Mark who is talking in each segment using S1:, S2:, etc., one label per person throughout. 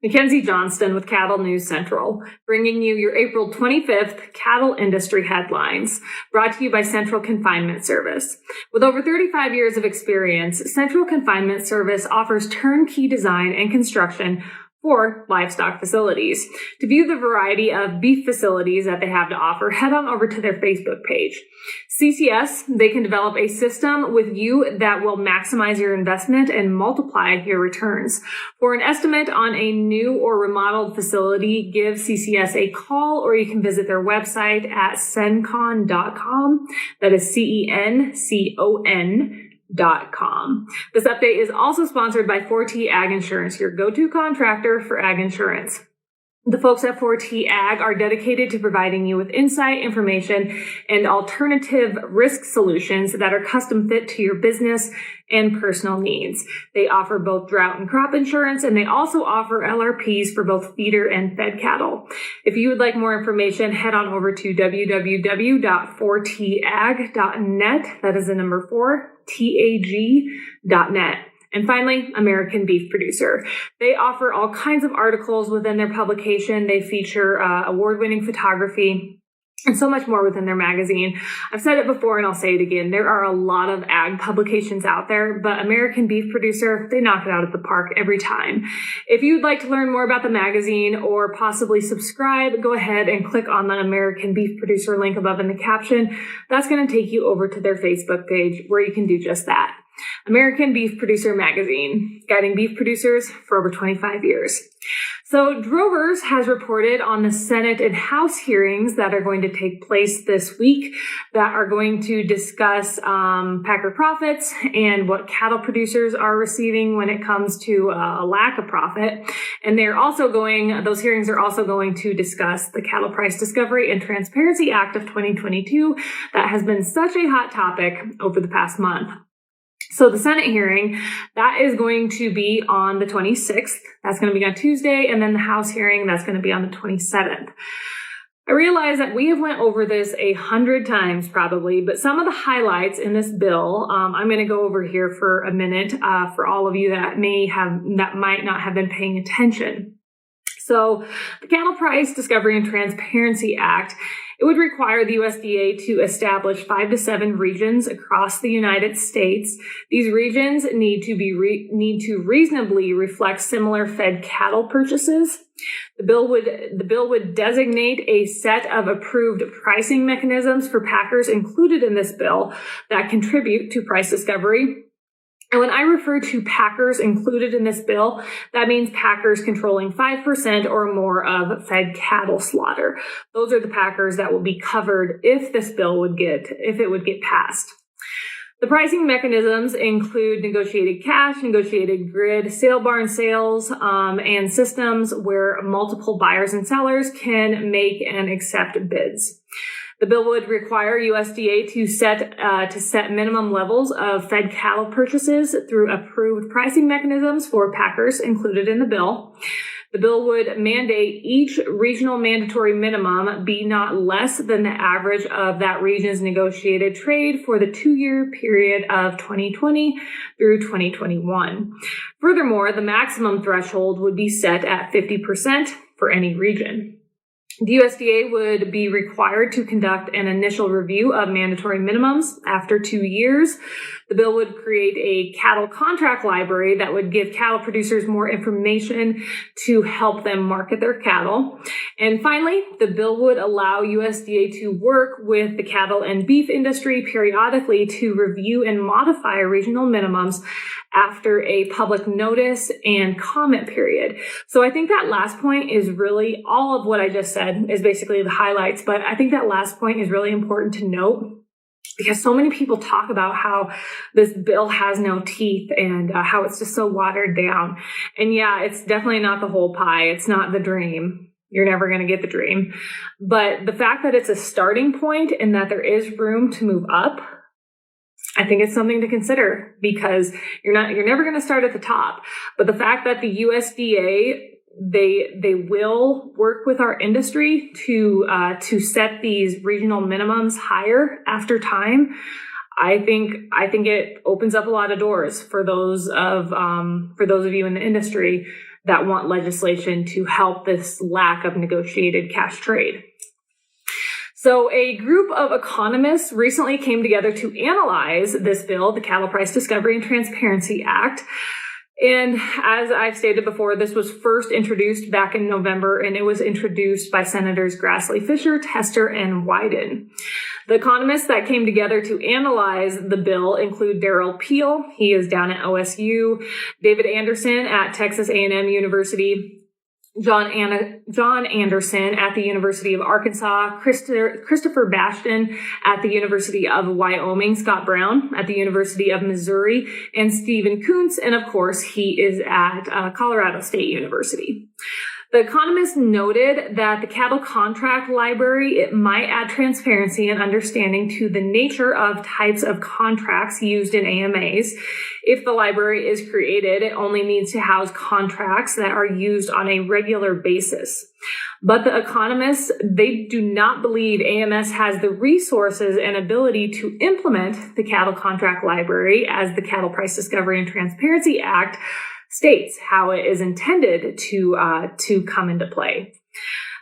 S1: Mackenzie Johnston with Cattle News Central, bringing you your April 25th cattle industry headlines, brought to you by Central Confinement Service. With over 35 years of experience, Central Confinement Service offers turnkey design and construction for livestock facilities. To view the variety of beef facilities that they have to offer, head on over to their Facebook page. CCS, they can develop a system with you that will maximize your investment and multiply your returns. For an estimate on a new or remodeled facility, give CCS a call, or you can visit their website at cencon.com. That is CENCON.com. This update is also sponsored by 4T Ag Insurance, your go-to contractor for ag insurance. The folks at 4T Ag are dedicated to providing you with insight, information, and alternative risk solutions that are custom fit to your business and personal needs. They offer both drought and crop insurance, and they also offer LRPs for both feeder and fed cattle. If you would like more information, head on over to www.4tag.net. That is the number 4tag.net. And finally, American Beef Producer. They offer all kinds of articles within their publication. They feature award-winning photography and so much more within their magazine. I've said it before and I'll say it again. There are a lot of ag publications out there, but American Beef Producer, they knock it out of the park every time. If you'd like to learn more about the magazine or possibly subscribe, go ahead and click on the American Beef Producer link above in the caption. That's going to take you over to their Facebook page where you can do just that. American Beef Producer Magazine, guiding beef producers for over 25 years. So Drovers has reported on the Senate and House hearings that are going to take place this week that are going to discuss packer profits and what cattle producers are receiving when it comes to a lack of profit. And those hearings are also going to discuss the Cattle Price Discovery and Transparency Act of 2022 that has been such a hot topic over the past month. So the Senate hearing, that is going to be on the 26th. That's going to be on Tuesday. And then the House hearing, that's going to be on the 27th. I realize that we have went over this 100 times probably, but some of the highlights in this bill, I'm going to go over here for a minute for all of you that might not have been paying attention. So the Cattle Price Discovery and Transparency Act, it would require the USDA to establish 5 to 7 regions across the United States. These regions need to reasonably reflect similar fed cattle purchases. The bill would designate a set of approved pricing mechanisms for packers included in this bill that contribute to price discovery. And when I refer to packers included in this bill, that means packers controlling 5% or more of fed cattle slaughter. Those are the packers that will be covered if this bill would get passed. The pricing mechanisms include negotiated cash, negotiated grid, sale barn sales, and systems where multiple buyers and sellers can make and accept bids. The bill would require USDA to set minimum levels of fed cattle purchases through approved pricing mechanisms for packers included in the bill. The bill would mandate each regional mandatory minimum be not less than the average of that region's negotiated trade for the 2-year period of 2020 through 2021. Furthermore, the maximum threshold would be set at 50% for any region. The USDA would be required to conduct an initial review of mandatory minimums after 2 years. The bill would create a cattle contract library that would give cattle producers more information to help them market their cattle. And finally, the bill would allow USDA to work with the cattle and beef industry periodically to review and modify regional minimums after a public notice and comment period. So I think that last point is really, all of what I just said is basically the highlights, but I think that last point is really important to note because so many people talk about how this bill has no teeth and how it's just so watered down. And yeah, it's definitely not the whole pie. It's not the dream. You're never going to get the dream. But the fact that it's a starting point and that there is room to move up, I think it's something to consider because you're never going to start at the top. But the fact that the USDA, they will work with our industry to set these regional minimums higher after time. I think it opens up a lot of doors for those of you in the industry that want legislation to help this lack of negotiated cash trade. So a group of economists recently came together to analyze this bill, the Cattle Price Discovery and Transparency Act. And as I've stated before, this was first introduced back in November, and it was introduced by Senators Grassley, Fisher, Tester, and Wyden. The economists that came together to analyze the bill include Darrell Peel, he is down at OSU, David Anderson at Texas A&M University, John Anderson at the University of Arkansas, Christopher Bastion at the University of Wyoming, Scott Brown at the University of Missouri, and Stephen Kuntz, and of course, he is at Colorado State University. The economists noted that the cattle contract library, it might add transparency and understanding to the nature of types of contracts used in AMAs. If the library is created, it only needs to house contracts that are used on a regular basis. But the economists, they do not believe AMS has the resources and ability to implement the cattle contract library as the Cattle Price Discovery and Transparency Act states how it is intended to come into play.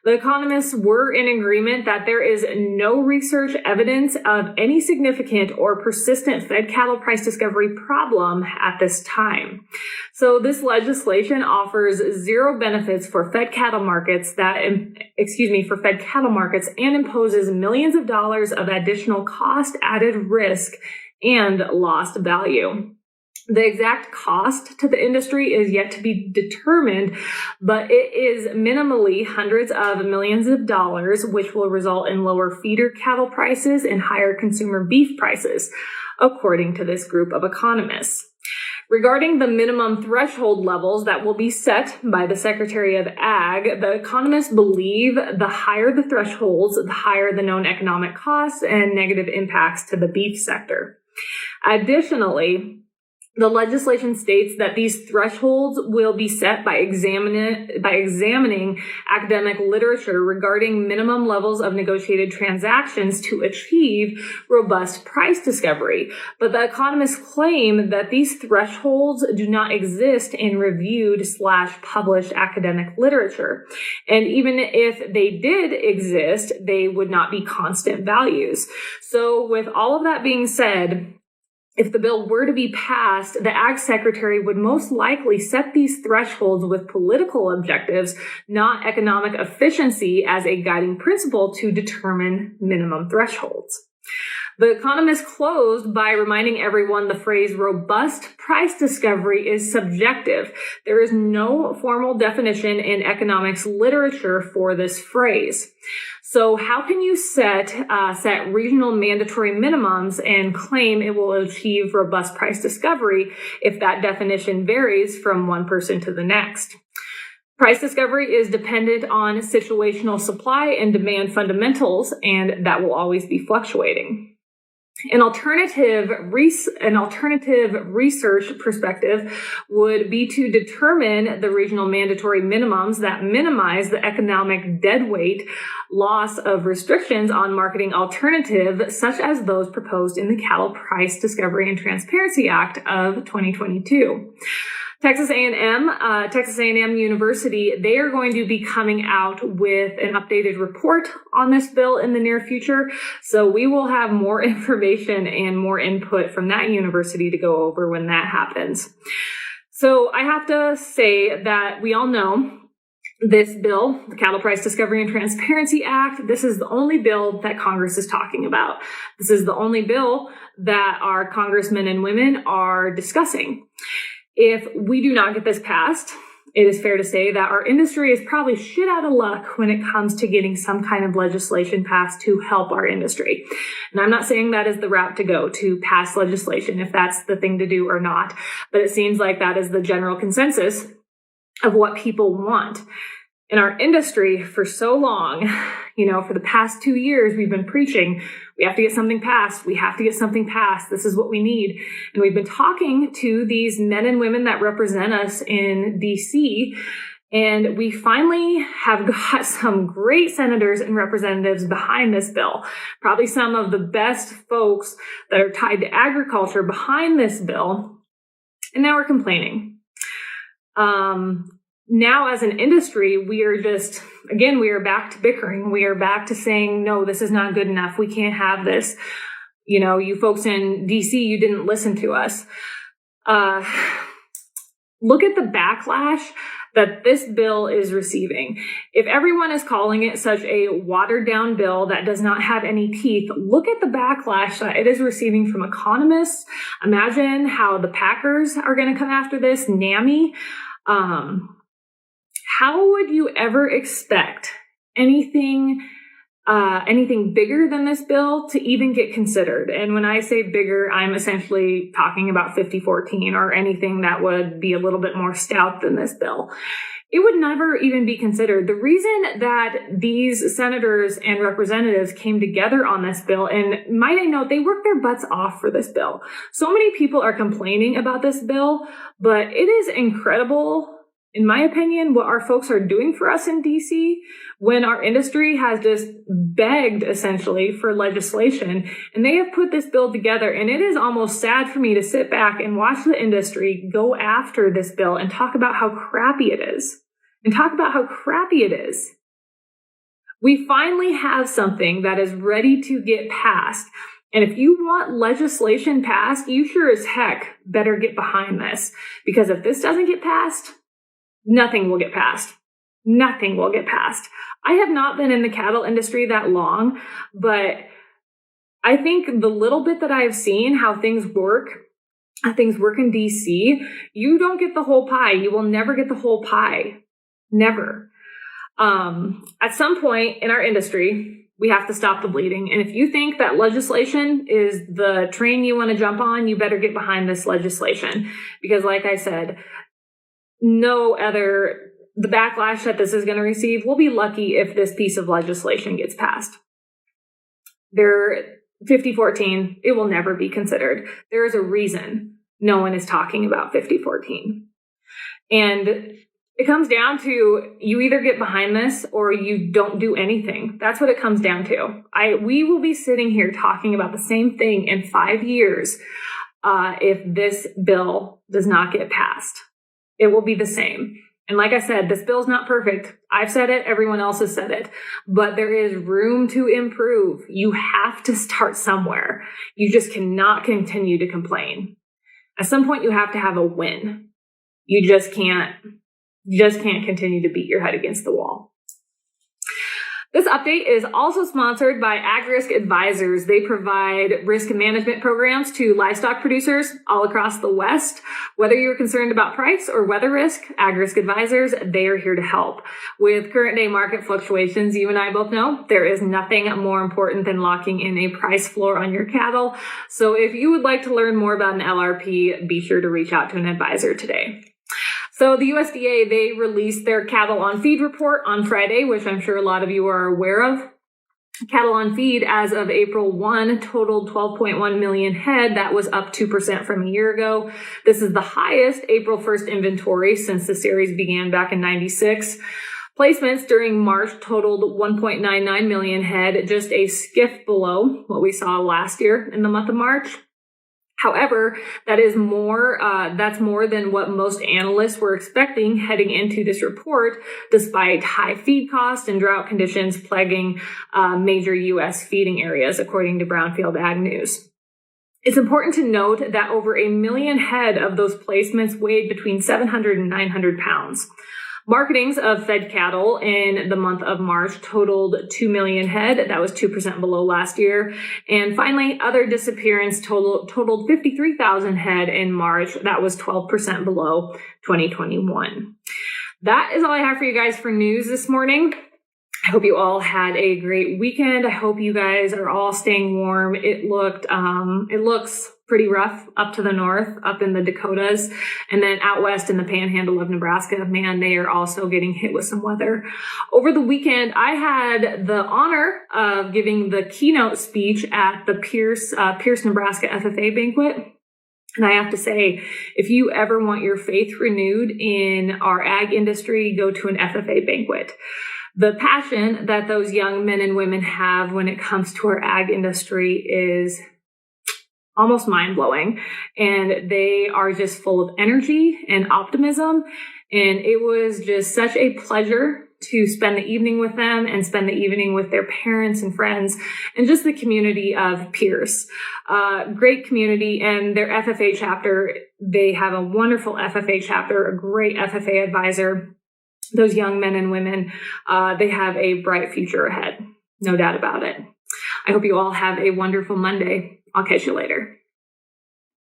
S1: The economists were in agreement that there is no research evidence of any significant or persistent fed cattle price discovery problem at this time. So this legislation offers zero benefits for fed cattle markets and imposes millions of dollars of additional cost, added risk, and lost value. The exact cost to the industry is yet to be determined, but it is minimally hundreds of millions of dollars, which will result in lower feeder cattle prices and higher consumer beef prices, according to this group of economists. Regarding the minimum threshold levels that will be set by the Secretary of Ag, the economists believe the higher the thresholds, the higher the known economic costs and negative impacts to the beef sector. Additionally, the legislation states that these thresholds will be set by examining academic literature regarding minimum levels of negotiated transactions to achieve robust price discovery. But the economists claim that these thresholds do not exist in reviewed/published academic literature. And even if they did exist, they would not be constant values. So with all of that being said, if the bill were to be passed, the Ag Secretary would most likely set these thresholds with political objectives, not economic efficiency, as a guiding principle to determine minimum thresholds. The economists closed by reminding everyone the phrase robust price discovery is subjective. There is no formal definition in economics literature for this phrase. So how can you set regional mandatory minimums and claim it will achieve robust price discovery if that definition varies from one person to the next? Price discovery is dependent on situational supply and demand fundamentals, and that will always be fluctuating. An alternative research perspective would be to determine the regional mandatory minimums that minimize the economic deadweight loss of restrictions on marketing alternatives, such as those proposed in the Cattle Price Discovery and Transparency Act of 2022. Texas A&M University, they are going to be coming out with an updated report on this bill in the near future. So we will have more information and more input from that university to go over when that happens. So I have to say that we all know this bill, the Cattle Price Discovery and Transparency Act, this is the only bill that Congress is talking about. This is the only bill that our congressmen and women are discussing. If we do not get this passed, it is fair to say that our industry is probably shit out of luck when it comes to getting some kind of legislation passed to help our industry. And I'm not saying that is the route to go, to pass legislation, if that's the thing to do or not. But it seems like that is the general consensus of what people want. In our industry for so long, for the past 2 years, we've been preaching, we have to get something passed. We have to get something passed. This is what we need. And we've been talking to these men and women that represent us in DC. And we finally have got some great senators and representatives behind this bill. Probably some of the best folks that are tied to agriculture behind this bill. And now we're complaining. now as an industry, we are back to bickering. We are back to saying, no, this is not good enough. We can't have this. You folks in DC, you didn't listen to us. Look at the backlash that this bill is receiving. If everyone is calling it such a watered down bill that does not have any teeth, look at the backlash that it is receiving from economists. Imagine how the Packers are going to come after this, NAMI. How would you ever expect anything bigger than this bill to even get considered? And when I say bigger, I'm essentially talking about 5014 or anything that would be a little bit more stout than this bill. It would never even be considered. The reason that these senators and representatives came together on this bill, and might I note, they worked their butts off for this bill. So many people are complaining about this bill, but it is incredible, in my opinion, what our folks are doing for us in DC when our industry has just begged essentially for legislation, and they have put this bill together. And it is almost sad for me to sit back and watch the industry go after this bill and talk about how crappy it is. We finally have something that is ready to get passed. And if you want legislation passed, you sure as heck better get behind this, because if this doesn't get passed, nothing will get passed. Nothing will get passed. I have not been in the cattle industry that long, but I think the little bit that I have seen how things work in DC, you don't get the whole pie. You will never get the whole pie. Never. At some point in our industry, we have to stop the bleeding. And if you think that legislation is the train you want to jump on, you better get behind this legislation. Because like I said, the backlash that this is going to receive, we'll be lucky if this piece of legislation gets passed. 5014, it will never be considered. There is a reason no one is talking about 5014. And it comes down to, you either get behind this or you don't do anything. That's what it comes down to. We will be sitting here talking about the same thing in 5 years if this bill does not get passed. It will be the same. And like I said, this bill's not perfect. I've said it, everyone else has said it, but there is room to improve. You have to start somewhere. You just cannot continue to complain. At some point, you have to have a win. You just can't continue to beat your head against the wall. This update is also sponsored by AgRisk Advisors. They provide risk management programs to livestock producers all across the West. Whether you're concerned about price or weather risk, AgRisk Advisors, they are here to help. With current day market fluctuations, you and I both know there is nothing more important than locking in a price floor on your cattle. So if you would like to learn more about an LRP, be sure to reach out to an advisor today. So the USDA, they released their cattle on feed report on Friday, which I'm sure a lot of you are aware of. Cattle on feed as of April 1 totaled 12.1 million head. That was up 2% from a year ago. This is the highest April 1st inventory since the series began back in 96. Placements during March totaled 1.99 million head, just a skiff below what we saw last year in the month of March. However, that's more than what most analysts were expecting heading into this report, despite high feed costs and drought conditions plaguing major U.S. feeding areas, according to Brownfield Ag News. It's important to note that over 1 million head of those placements weighed between 700 and 900 pounds. Marketings of fed cattle in the month of March totaled 2 million head. That was 2% below last year. And finally, other disappearance totaled 53,000 head in March. That was 12% below 2021. That is all I have for you guys for news this morning. I hope you all had a great weekend. I hope you guys are all staying warm. It looks pretty rough up to the north, up in the Dakotas, and then out west in the panhandle of Nebraska. Man, they are also getting hit with some weather. Over the weekend, I had the honor of giving the keynote speech at the Pierce, Nebraska FFA banquet. And I have to say, if you ever want your faith renewed in our ag industry, go to an FFA banquet. The passion that those young men and women have when it comes to our ag industry is almost mind-blowing. And they are just full of energy and optimism. And it was just such a pleasure to spend the evening with them and spend the evening with their parents and friends and just the community of peers. Great community, and their FFA chapter, they have a wonderful FFA chapter, a great FFA advisor. Those young men and women, they have a bright future ahead. No doubt about it. I hope you all have a wonderful Monday. I'll catch you later.